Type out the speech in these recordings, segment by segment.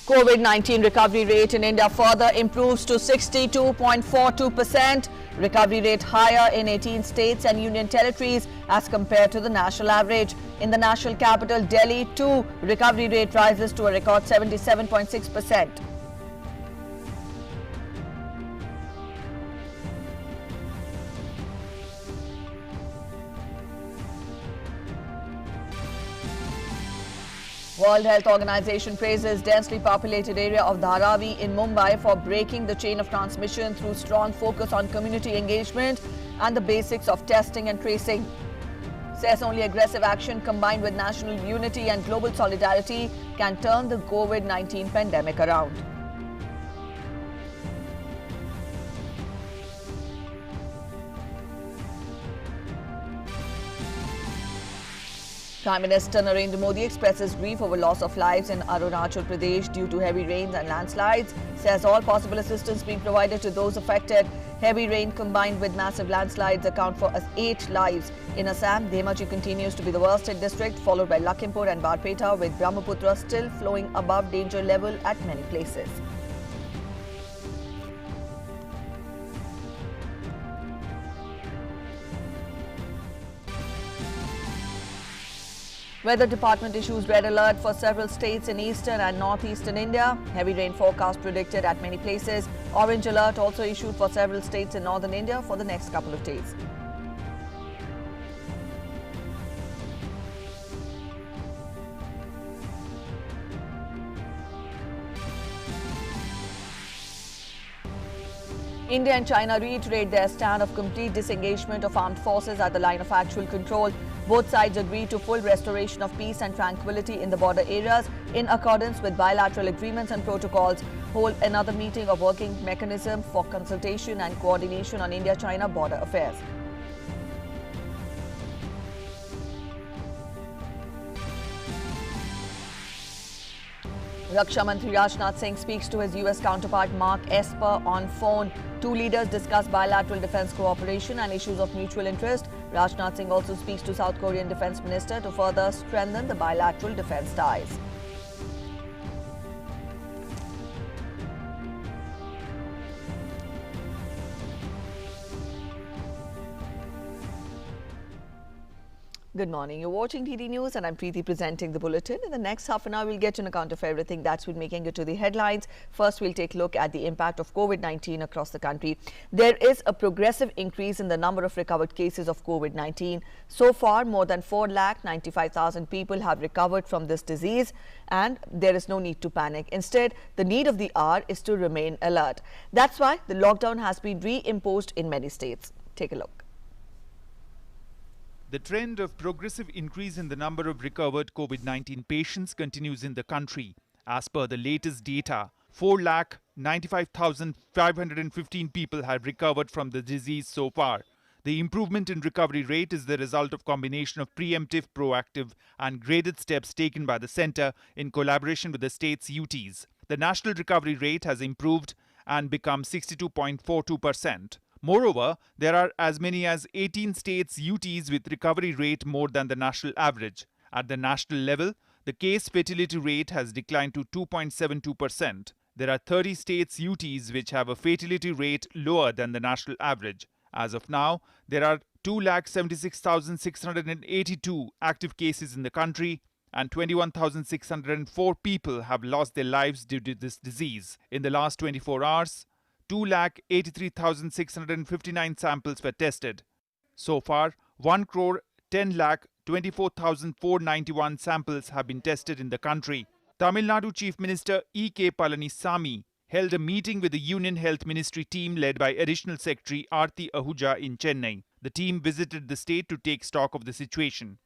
COVID-19 recovery rate in India further improves to 62.42%. Recovery rate higher in 18 states and union territories as compared to the national average. In the national capital, Delhi, too, recovery rate rises to a record 77.6%. World Health Organization praises densely populated area of Dharavi in Mumbai for breaking the chain of transmission through strong focus on community engagement and the basics of testing and tracing. Says only aggressive action combined with national unity and global solidarity can turn the COVID-19 pandemic around. Prime Minister Narendra Modi expresses grief over loss of lives in Arunachal Pradesh due to heavy rains and landslides. Says all possible assistance being provided to those affected. Heavy rain combined with massive landslides account for 8 lives. In Assam, Dhemaji continues to be the worst hit district, followed by Lakhimpur and Barpeta, with Brahmaputra still flowing above danger level at many places. Weather Department issues red alert for several states in eastern and northeastern India. Heavy rain forecast predicted at many places. Orange alert also issued for several states in northern India for the next couple of days. India and China reiterate their stand of complete disengagement of armed forces at the line of actual control. Both sides agreed to full restoration of peace and tranquility in the border areas in accordance with bilateral agreements and protocols. Hold another meeting of working mechanism for consultation and coordination on India-China border affairs. Raksha Mantri Rajnath Singh speaks to his US counterpart Mark Esper on phone. Two leaders discuss bilateral defense cooperation and issues of mutual interest. Rajnath Singh also speaks to South Korean Defense Minister to further strengthen the bilateral defense ties. Good morning. You're watching TD News and I'm Preeti presenting the bulletin. In the next half an hour, we'll get an account of everything that's been making it to the headlines. First, we'll take a look at the impact of COVID-19 across the country. There is a progressive increase in the number of recovered cases of COVID-19. So far, more than 4,95,000 people have recovered from this disease, and there is no need to panic. Instead, the need of the hour is to remain alert. That's why the lockdown has been reimposed in many states. Take a look. The trend of progressive increase in the number of recovered COVID-19 patients continues in the country. As per the latest data, 4,95,515 people have recovered from the disease so far. The improvement in recovery rate is the result of combination of preemptive, proactive and graded steps taken by the centre in collaboration with the state's UTs. The national recovery rate has improved and become 62.42%. Moreover, there are as many as 18 states UTs with recovery rate more than the national average. At the national level, the case fatality rate has declined to 2.72%. There are 30 states UTs which have a fatality rate lower than the national average. As of now, there are 2,76,682 active cases in the country and 21,604 people have lost their lives due to this disease. In the last 24 hours, 2,83,659 samples were tested. So far, 1,10,24,491 samples have been tested in the country. Tamil Nadu Chief Minister E.K. Palanisamy held a meeting with the Union Health Ministry team led by Additional Secretary Aarti Ahuja in Chennai. The team visited the state to take stock of the situation.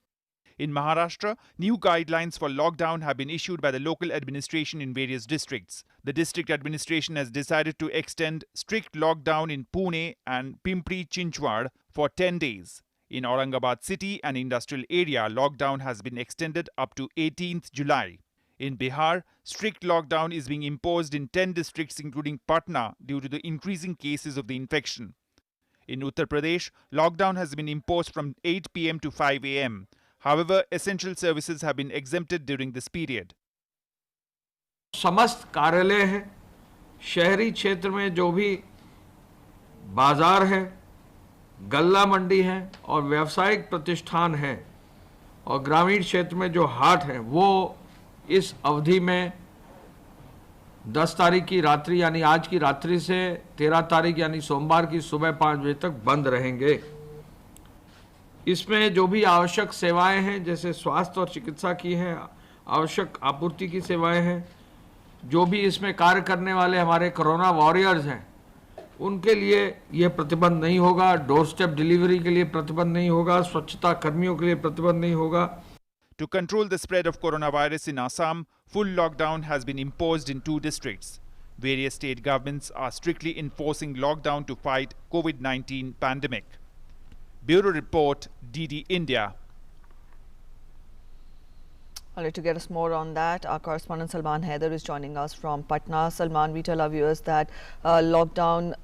In Maharashtra, new guidelines for lockdown have been issued by the local administration in various districts. The district administration has decided to extend strict lockdown in Pune and Pimpri Chinchwad for 10 days. In Aurangabad city and industrial area, lockdown has been extended up to 18th July. In Bihar, strict lockdown is being imposed in 10 districts including Patna due to the increasing cases of the infection. In Uttar Pradesh, lockdown has been imposed from 8 p.m. to 5 a.m. However, essential services have been exempted during this period. समस्त कार्यालय है, शहरी क्षेत्र में जो भी बाजार है, गल्ला मंडी है और व्यावसायिक प्रतिष्ठान है और ग्रामीण क्षेत्र में जो हाट है वो इस अवधि में 10 तारीख की रात्रि यानी आज की रात्रि से 13 तारीख यानी सोमवार की सुबह 5 बजे तक बंद रहेंगे। इसमें जो भी आवश्यक सेवाएं हैं जैसे स्वास्थ्य और चिकित्सा की हैं, आवश्यक आपूर्ति की सेवाएं हैं, जो भी इसमें कार्य करने वाले हमारे कोरोना वॉरियर्स हैं उनके लिए यह प्रतिबंध नहीं होगा। डोर स्टेप डिलीवरी के लिए प्रतिबंध नहीं होगा, स्वच्छता कर्मियों के लिए प्रतिबंध नहीं होगा। To control the spread of coronavirus in Assam, full lockdown has been imposed in 2 districts. Various state governments are strictly enforcing lockdown to fight COVID-19 pandemic. Bureau Report, DD India. All right, to get us more on that, our correspondent Salman Haider is joining us from Patna. Salman, we tell our viewers that lockdown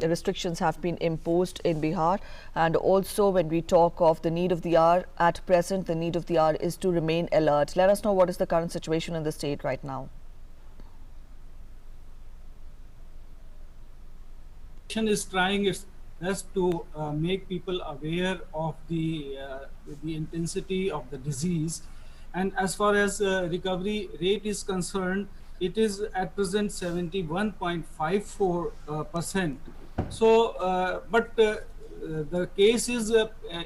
restrictions have been imposed in Bihar, and also when we talk of the need of the hour, at present the need of the hour is to remain alert. Let us know what is the current situation in the state right now. Is trying its best to make people aware of the intensity of the disease. And as far as recovery rate is concerned, it is at present 71.54%. So, but the cases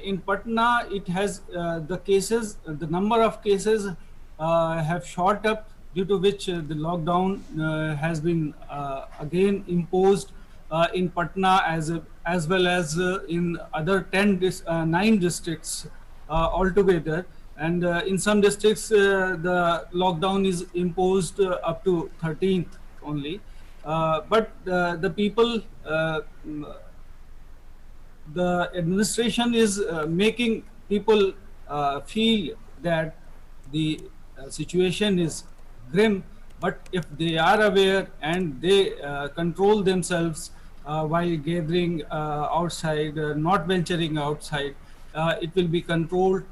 in Patna, it has the number of cases have shot up, due to which the lockdown has been again imposed in Patna as well as in other 9 districts altogether. And in some districts, the lockdown is imposed up to 13th only. But the people, the administration is making people feel that the situation is grim. But if they are aware and they control themselves while gathering outside, not venturing outside, it will be controlled,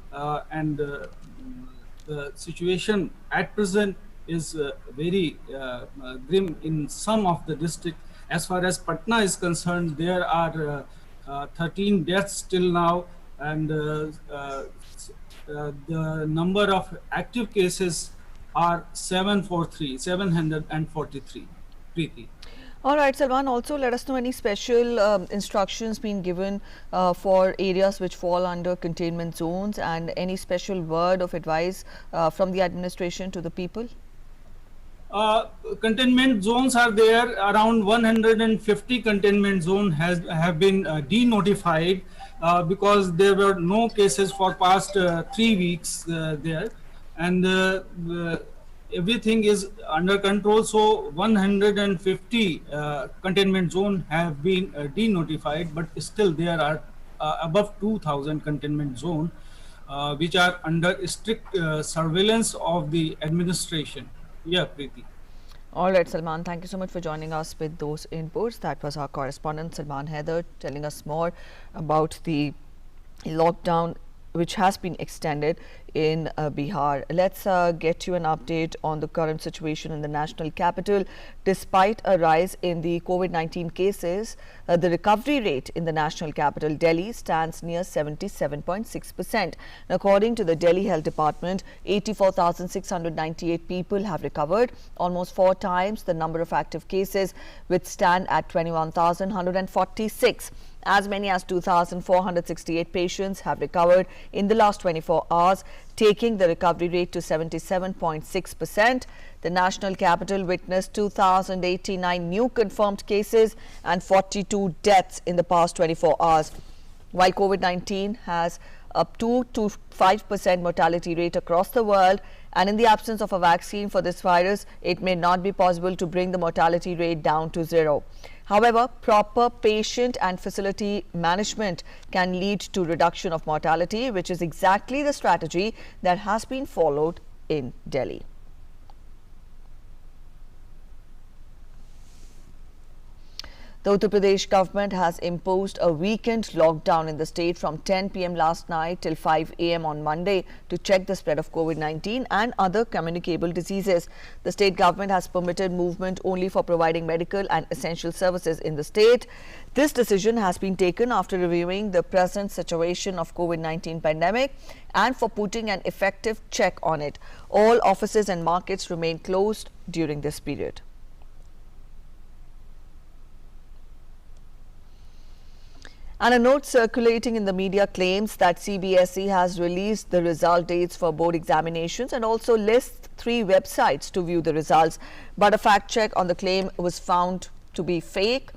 and the situation at present is very grim in some of the districts. As far as Patna is concerned, there are 13 deaths till now, and the number of active cases are 743. Preeti. All right, Salman, also let us know any special instructions being given for areas which fall under containment zones, and any special word of advice from the administration to the people? Containment zones are there. Around 150 containment zones have been denotified because there were no cases for past 3 weeks there, and everything is under control. So 150 containment zones have been denotified, but still there are above 2,000 containment zones which are under strict surveillance of the administration. Yeah, Preeti. All right, Salman, thank you so much for joining us with those inputs. That was our correspondent Salman Haider telling us more about the lockdown which has been extended in Bihar. Let's get you an update on the current situation in the national capital. Despite a rise in the COVID-19 cases, the recovery rate in the national capital, Delhi, stands near 77.6%. According to the Delhi Health Department, 84,698 people have recovered, almost 4 times the number of active cases, which stand at 21,146. As many as 2,468 patients have recovered in the last 24 hours, taking the recovery rate to 77.6%. The national capital witnessed 2,089 new confirmed cases and 42 deaths in the past 24 hours. While COVID-19 has up to 5% mortality rate across the world, and in the absence of a vaccine for this virus, it may not be possible to bring the mortality rate down to 0. However, proper patient and facility management can lead to reduction of mortality, which is exactly the strategy that has been followed in Delhi. The Uttar Pradesh government has imposed a weekend lockdown in the state from 10 p.m. last night till 5 a.m. on Monday to check the spread of COVID-19 and other communicable diseases. The state government has permitted movement only for providing medical and essential services in the state. This decision has been taken after reviewing the present situation of COVID-19 pandemic and for putting an effective check on it. All offices and markets remain closed during this period. And a note circulating in the media claims that CBSE has released the result dates for board examinations and also lists 3 websites to view the results. But a fact check on the claim was found to be fake.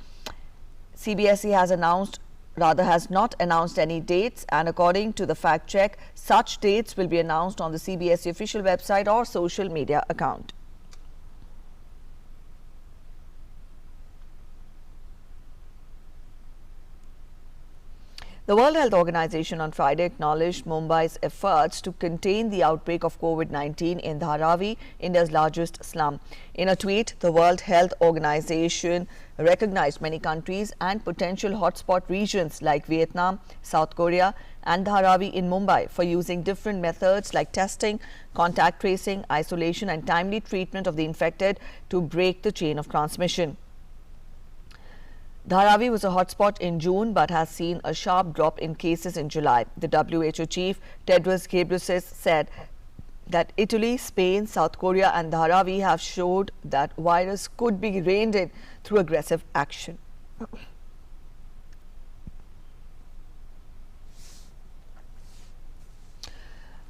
CBSE has not announced any dates, and according to the fact check, such dates will be announced on the CBSE official website or social media account. The World Health Organization on Friday acknowledged Mumbai's efforts to contain the outbreak of COVID-19 in Dharavi, India's largest slum. In a tweet, the World Health Organization recognized many countries and potential hotspot regions like Vietnam, South Korea and Dharavi in Mumbai for using different methods like testing, contact tracing, isolation and timely treatment of the infected to break the chain of transmission. Dharavi was a hotspot in June but has seen a sharp drop in cases in July. The WHO chief Tedros Ghebreyesus said that Italy, Spain, South Korea and Dharavi have showed that virus could be reined in through aggressive action.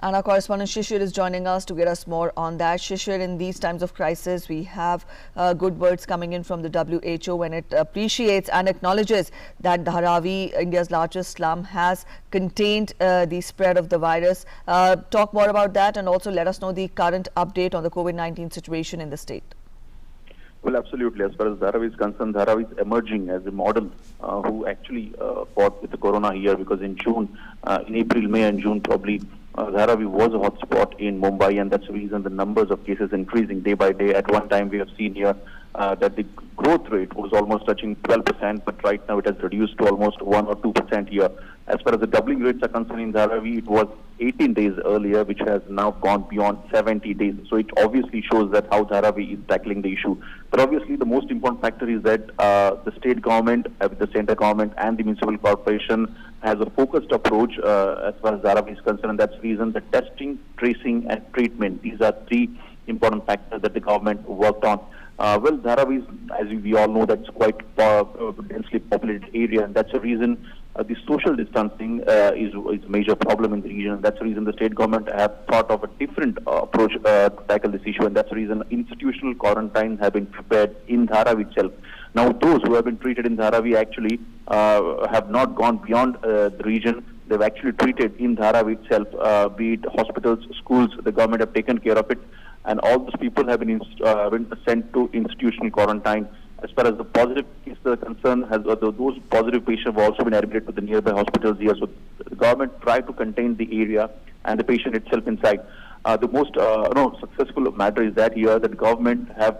And our correspondent Shishir is joining us to get us more on that. Shishir, in these times of crisis, we have good words coming in from the WHO when it appreciates and acknowledges that Dharavi, India's largest slum, has contained the spread of the virus. Talk more about that and also let us know the current update on the COVID-19 situation in the state. Well, absolutely. As far as Dharavi is concerned, Dharavi is emerging as a model who actually fought with the corona here, because in June, in April, May and June probably, Dharavi was a hotspot in Mumbai, and that's the reason the numbers of cases increasing day by day. At one time, we have seen here that the growth rate was almost touching 12%, but right now it has reduced to almost 1 or 2% here. As far as the doubling rates are concerned in Dharavi, it was 18 days earlier, which has now gone beyond 70 days. So it obviously shows that how Dharavi is tackling the issue. But obviously, the most important factor is that the state government, the central government, and the municipal corporation has a focused approach as far as Dharavi is concerned. And that's the reason the testing, tracing, and treatment, these are 3 important factors that the government worked on. Well, Dharavi is, as we all know, that's quite densely populated area, and that's the reason the social distancing is a major problem in the region. And that's the reason the state government have thought of a different approach to tackle this issue, and that's the reason institutional quarantines have been prepared in Dharavi itself. Now, those who have been treated in Dharavi actually have not gone beyond the region. They've actually treated in Dharavi itself, be it hospitals, schools. The government have taken care of it, and all those people have been sent to institutional quarantine. As far as the positive cases are concerned, those positive patients have also been admitted to the nearby hospitals here. So the government tried to contain the area and the patient itself inside. The most successful matter is that here the government have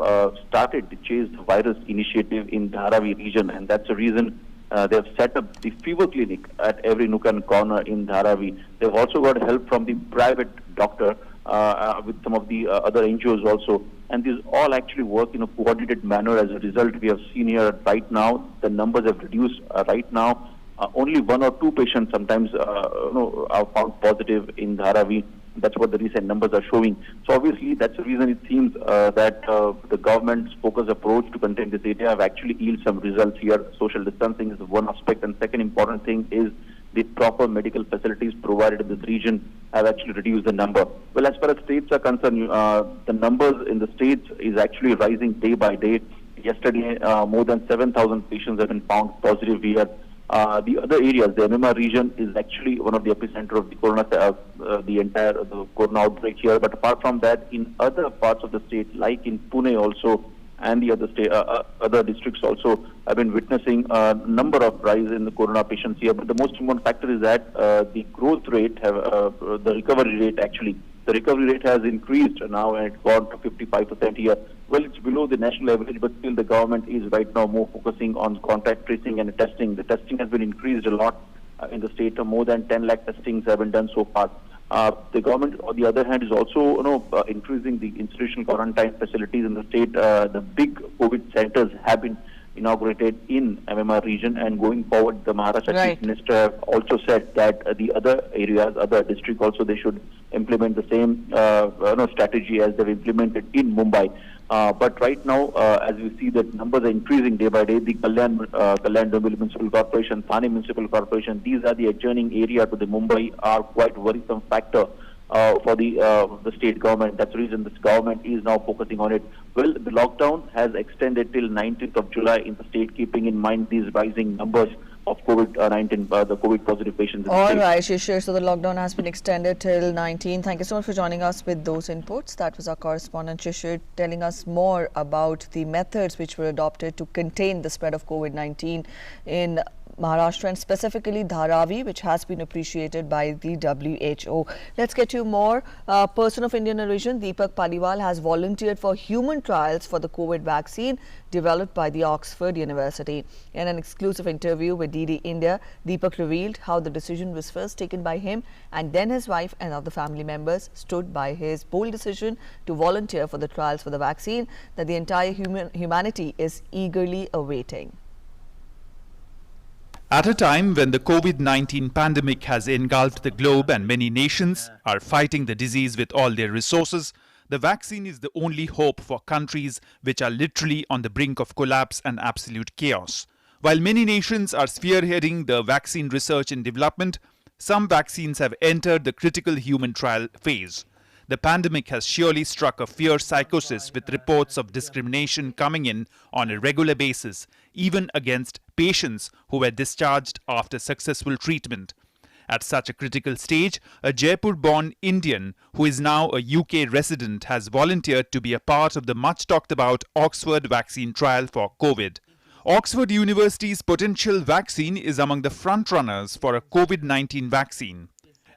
started the Chase the Virus initiative in Dharavi region, and that's the reason they have set up the fever clinic at every nook and corner in Dharavi. They've also got help from the private doctor with some of the other NGOs also. And these all actually work in a coordinated manner. As a result, we have seen here right now, the numbers have reduced. Right now, only 1 or 2 patients sometimes are found positive in Dharavi. That's what the recent numbers are showing. So obviously, that's the reason it seems that the government's focused approach to contain this area have actually yielded some results here. Social distancing is one aspect, and second important thing is the proper medical facilities provided in this region have actually reduced the number. Well, as far as states are concerned, the numbers in the states is actually rising day by day. Yesterday, more than 7,000 patients have been found positive here. The other areas, the MMR region is actually one of the epicenter of the corona, the corona outbreak here. But apart from that, in other parts of the state, like in Pune also, and the other districts also have been witnessing a number of rise in the corona patients here. But the most important factor is that the growth rate, the recovery rate actually The recovery rate has increased now and it's gone to 55% here. Well, it's below the national average, but still the government is right now more focusing on contact tracing and testing. The testing has been increased a lot in the state. More than 10 lakh testings have been done so far. The government, on the other hand, is also increasing the institutional quarantine facilities in the state. The big COVID centers have been inaugurated in MMR region, and going forward, the Maharashtra Chief Minister also said that the other areas, other districts also, they should implement the same strategy as they've implemented in Mumbai. But right now, as we see that numbers are increasing day by day, the Kalyan Municipal Corporation, Thane Municipal Corporation, these are the adjoining area to the Mumbai, are quite worrisome factor for the state government. That's the reason this government is now focusing on it. Well, the lockdown has extended till 19th of July in the state, keeping in mind these rising numbers of COVID-19, the COVID positive patients. All right, Shishir. So the lockdown has been extended till 19. Thank you so much for joining us with those inputs. That was our correspondent Shishir telling us more about the methods which were adopted to contain the spread of COVID-19 in Maharashtra, and specifically Dharavi, which has been appreciated by the WHO. Let's get you more. Person of Indian origin, Deepak Paliwal, has volunteered for human trials for the COVID vaccine developed by the Oxford University. In an exclusive interview with DD India, Deepak revealed how the decision was first taken by him, and then his wife and other family members stood by his bold decision to volunteer for the trials for the vaccine that the entire humanity is eagerly awaiting. At a time when the COVID-19 pandemic has engulfed the globe and many nations are fighting the disease with all their resources, the vaccine is the only hope for countries which are literally on the brink of collapse and absolute chaos. While many nations are spearheading the vaccine research and development, some vaccines have entered the critical human trial phase. The pandemic has surely struck a fierce psychosis, with reports of discrimination coming in on a regular basis, even against patients who were discharged after successful treatment. At such a critical stage, a Jaipur-born Indian who is now a UK resident has volunteered to be a part of the much-talked-about Oxford vaccine trial for COVID. Oxford University's potential vaccine is among the front-runners for a COVID-19 vaccine.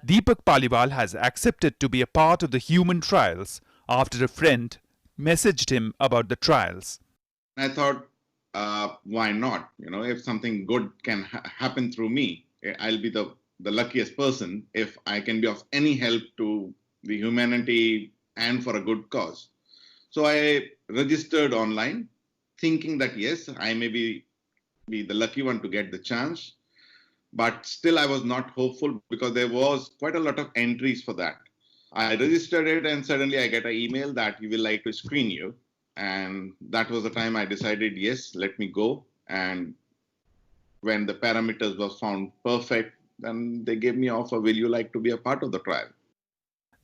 Deepak Paliwal has accepted to be a part of the human trials after a friend messaged him about the trials. I thought, why not? If something good can happen through me, I'll be the luckiest person if I can be of any help to the humanity and for a good cause. So I registered online, thinking that yes, I may be the lucky one to get the chance. But still I was not hopeful because there was quite a lot of entries for that. I registered it and suddenly I get an email that we will like to screen you. And that was the time I decided, yes, let me go. And when the parameters were found perfect, then they gave me an offer, will you like to be a part of the trial?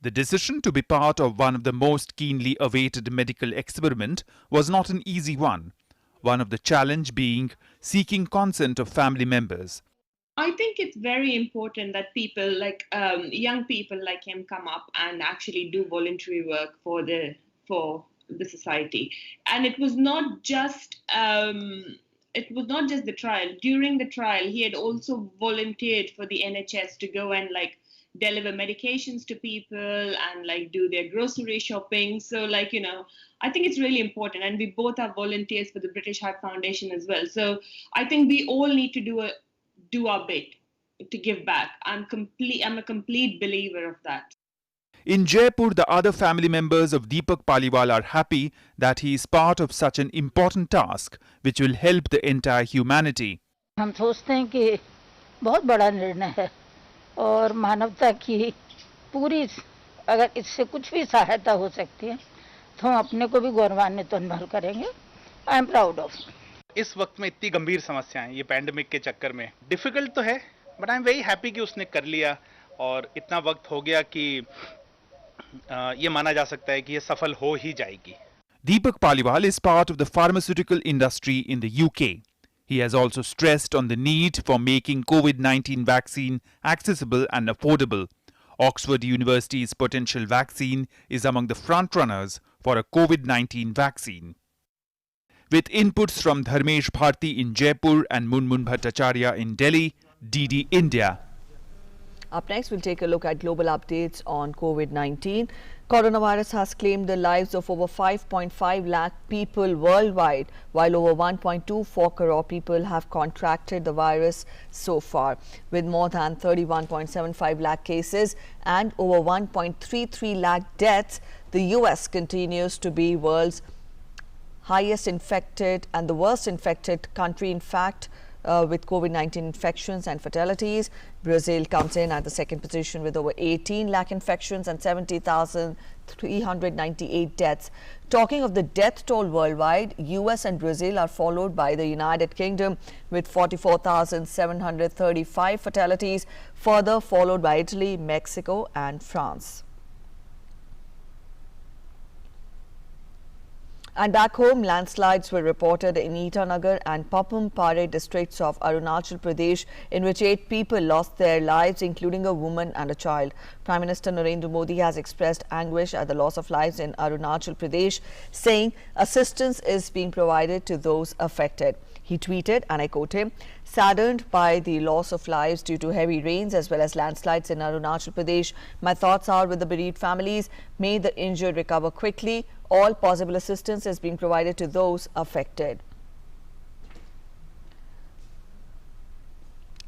The decision to be part of one of the most keenly awaited medical experiment was not an easy one. One of the challenge being seeking consent of family members. I think it's very important that people like young people like him come up and actually do voluntary work for the society. And it was not just the trial. During the trial, he had also volunteered for the NHS to go and deliver medications to people and do their grocery shopping. So I think it's really important. And we both are volunteers for the British Heart Foundation as well. So I think we all need to do our bit to give back. I'm a complete believer of that. In Jaipur, the other family members of Deepak Paliwal are happy that he is part of such an important task which will help the entire humanity. हम सोचते हैं कि बहुत बड़ा निर्णय है और मानवता की पूरी अगर इससे कुछ भी सहायता हो सकती है तो हम अपने को भी गौरवान्वित अनुभव करेंगे. I am proud of. इस वक्त में इतनी गंभीर समस्याएं ये पैंडेमिक के चक्कर में डिफिकल्ट तो है, but I am very happy कि उसने कर लिया और इतना वक्त हो गया कि ये माना जा सकता है कि ये सफल हो ही जाएगी. Deepak Paliwal is part of the pharmaceutical industry in the UK. He has also stressed on the need for making COVID-19 vaccine accessible and affordable. Oxford University's potential vaccine is among the front-runners for a COVID-19 vaccine. With inputs from Dharmesh Bharti in Jaipur and Munmun Bhattacharya in Delhi, DD India. Up next, we'll take a look at global updates on COVID-19. Coronavirus has claimed the lives of over 5.5 lakh people worldwide, while over 1.24 crore people have contracted the virus so far. With more than 31.75 lakh cases and over 1.33 lakh deaths, the US continues to be world's highest infected and the worst infected country, in fact, with COVID-19 infections and fatalities. Brazil comes in at the second position with over 18 lakh infections and 70,398 deaths. Talking of the death toll worldwide, US and Brazil are followed by the United Kingdom with 44,735 fatalities, further followed by Italy, Mexico and France. And back home, landslides were reported in Itanagar and Papum Pare districts of Arunachal Pradesh, in which 8 people lost their lives, including a woman and a child. Prime Minister Narendra Modi has expressed anguish at the loss of lives in Arunachal Pradesh, saying assistance is being provided to those affected. He tweeted, and I quote him, "Saddened by the loss of lives due to heavy rains as well as landslides in Arunachal Pradesh, my thoughts are with the bereaved families. May the injured recover quickly. All possible assistance is being provided to those affected."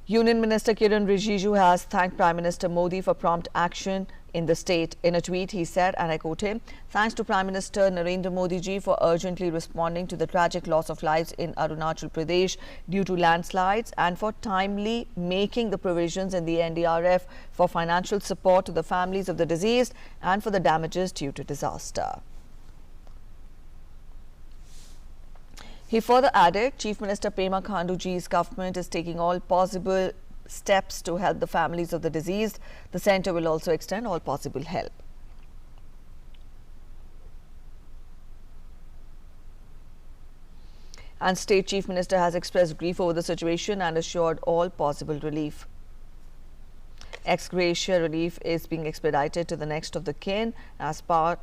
Union Minister Kiran Rijiju has thanked Prime Minister Modi for prompt action in the state. In a tweet, he said, and I quote him, "Thanks to Prime Minister Narendra Modi ji for urgently responding to the tragic loss of lives in Arunachal Pradesh due to landslides and for timely making the provisions in the NDRF for financial support to the families of the deceased and for the damages due to disaster." He further added, Chief Minister Pema Khanduji's government is taking all possible steps to help the families of the deceased. The centre will also extend all possible help. And State Chief Minister has expressed grief over the situation and assured all possible relief. Ex gratia relief is being expedited to the next of the kin. As per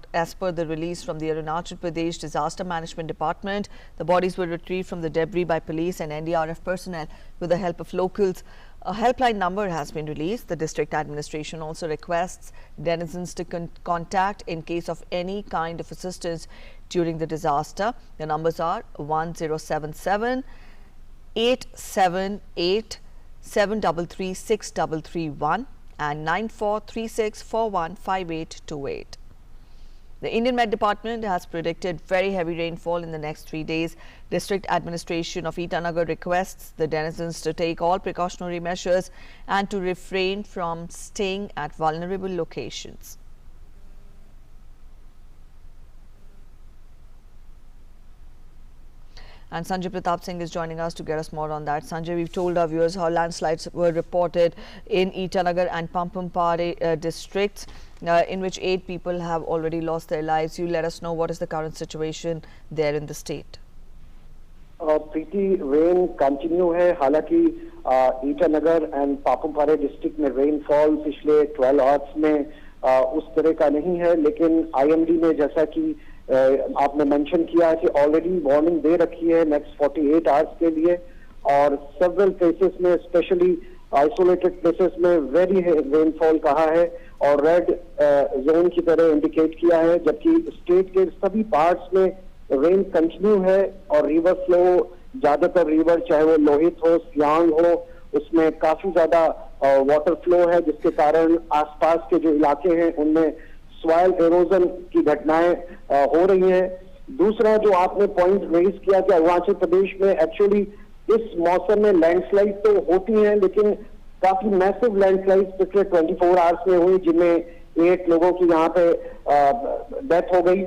the release from the Arunachal Pradesh Disaster Management Department, the bodies were retrieved from the debris by police and NDRF personnel with the help of locals. A helpline number has been released. The district administration also requests denizens to contact in case of any kind of assistance during the disaster. The numbers are 1077 878 733 6331 and 9436415828. The Indian Met Department has predicted very heavy rainfall in the next 3 days. District Administration of Itanagar requests the denizens to take all precautionary measures and to refrain from staying at vulnerable locations. And Sanjay Pratap Singh is joining us to get us more on that. Sanjay, we've told our viewers how landslides were reported in Itanagar and Pampam Pare districts, in which 8 people have already lost their lives. You let us know what is the current situation there in the state. Preeti, rain continue है. हालांकि Itanagar and Papum Pare district में rainfall पिछले 12 hours में उस तरह का नहीं है, लेकिन आईएमडी ने जैसा कि आपने मेंशन किया है कि ऑलरेडी वार्निंग दे रखी है नेक्स्ट 48 आवर्स के लिए, और सेवरल प्लेसेस में स्पेशली आइसोलेटेड प्लेसेस में वेरी रेनफॉल कहा है और रेड जोन की तरह इंडिकेट किया है, जबकि स्टेट के सभी पार्ट्स में रेन कंटिन्यू है और रिवर फ्लो, ज्यादातर रिवर चाहे वो लोहित हो, सियांग हो, उसमें काफी ज्यादा वाटर फ्लो है, जिसके कारण आसपास के जो इलाके हैं उनमें सॉइल एरोजन की घटनाएं हो रही हैं. दूसरा जो आपने पॉइंट रेज किया कि अरुणाचल प्रदेश में एक्चुअली इस मौसम में लैंडस्लाइड तो होती हैं, लेकिन काफी मैसिव लैंडस्लाइड पिछले 24 आवर्स में हुई, जिनमें 8 लोगों की यहाँ पे डेथ हो गई.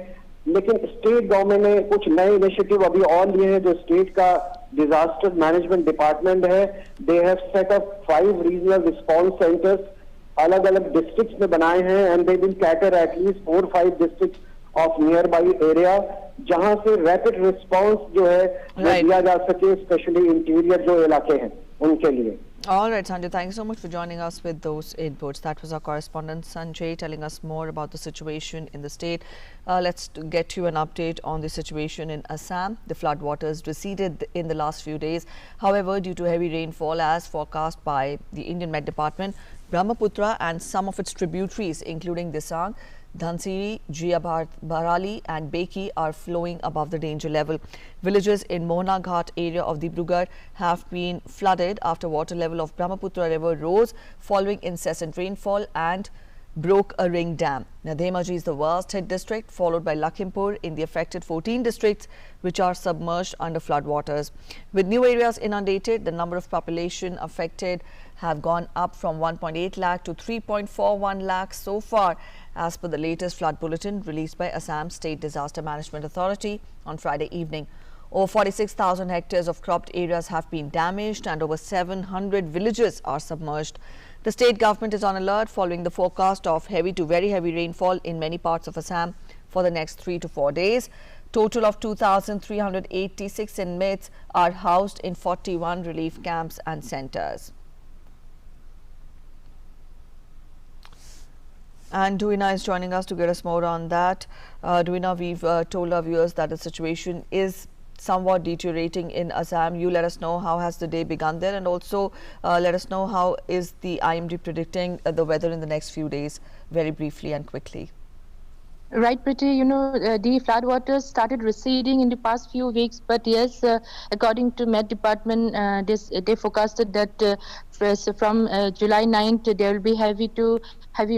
लेकिन स्टेट गवर्नमेंट ने कुछ नए इनिशिएटिव अभी और लिए हैं. जो स्टेट का डिजास्टर मैनेजमेंट डिपार्टमेंट है, they have set up 5 regional response centres अलग अलग डिस्ट्रिक्ट्स में बनाए हैं, and they will cater at least 4-5 districts of nearby area, जहां से रैपिड रिस्पॉन्स जो है वो दिया जा सके, स्पेशली इंटीरियर जो इलाके हैं उनके लिए. All right, Sanjay, thank you so much for joining us with those inputs. That was our correspondent Sanjay telling us more about the situation in the state. Let's get you an update on the situation in Assam. The flood waters receded in the last few days. However, due to heavy rainfall as forecast by the Indian Met Department, Brahmaputra and some of its tributaries, including Disang, Dhansiri, Barali and Beki, are flowing above the danger level. Villages in Mohna Ghat area of Dibrugarh have been flooded after water level of Brahmaputra river rose following incessant rainfall and broke a ring dam. Now, Dhemaji is the worst hit district, followed by Lakhimpur in the affected 14 districts which are submerged under floodwaters. With new areas inundated, the number of population affected have gone up from 1.8 lakh to 3.41 lakh so far, as per the latest flood bulletin released by Assam State Disaster Management Authority on Friday evening. Over 46,000 hectares of cropped areas have been damaged and over 700 villages are submerged. The state government is on alert following the forecast of heavy to very heavy rainfall in many parts of Assam for the next 3 to 4 days. Total of 2,386 inmates are housed in 41 relief camps and centers. And Duina is joining us to get us more on that. Duina, we've told our viewers that the situation is somewhat deteriorating in Assam. You let us know how has the day begun there, and also let us know how is the IMD predicting the weather in the next few days, very briefly and quickly. Right, Pretty. The floodwaters started receding in the past few weeks, but yes, according to Met Department, they forecasted that from July 9th there will be heavy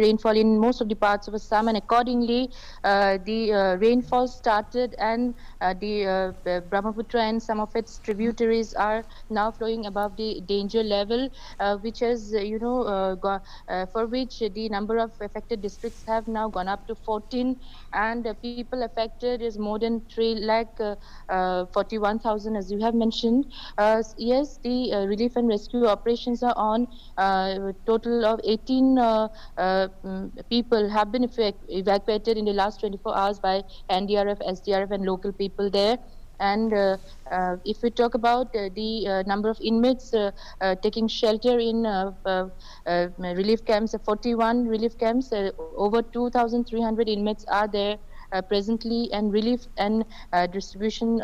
rainfall in most of the parts of Assam, and accordingly, the rainfall started, and the Brahmaputra and some of its tributaries are now flowing above the danger level, which has, for which the number of affected districts have now gone up to 14. And people affected is more than 3,41,000, as you have mentioned. Yes, the relief and rescue operations are on. Total of 18 people have been evacuated in the last 24 hours by NDRF, SDRF, and local people there. And if we talk about the number of inmates taking shelter in relief camps, 41 relief camps, over 2,300 inmates are there presently, and relief and distribution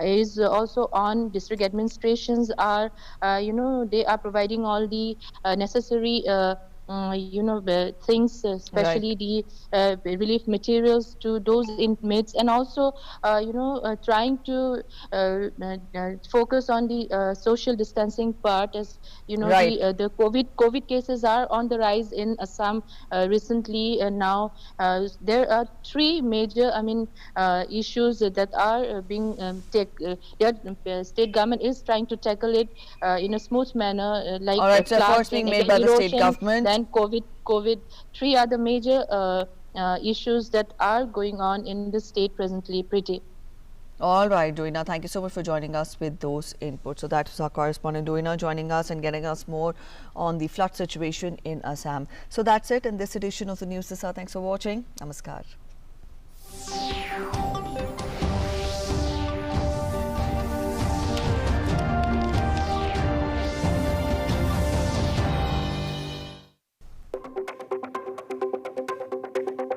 is also on. District administrations are, they are providing all the necessary things, especially the relief materials to those inmates, and also, trying to focus on the social distancing part, as the COVID cases are on the rise in Assam recently, and now there are 3 major, issues that are being the state government is trying to tackle it in a smooth manner, like all right, so efforts being made by the state government. Then COVID, 3 are the major issues that are going on in the state presently, Pretty. All right, Duina, thank you so much for joining us with those inputs. So that was our correspondent Duina joining us and getting us more on the flood situation in Assam. So that's it in this edition of the News This Hour. Thanks for watching. Namaskar.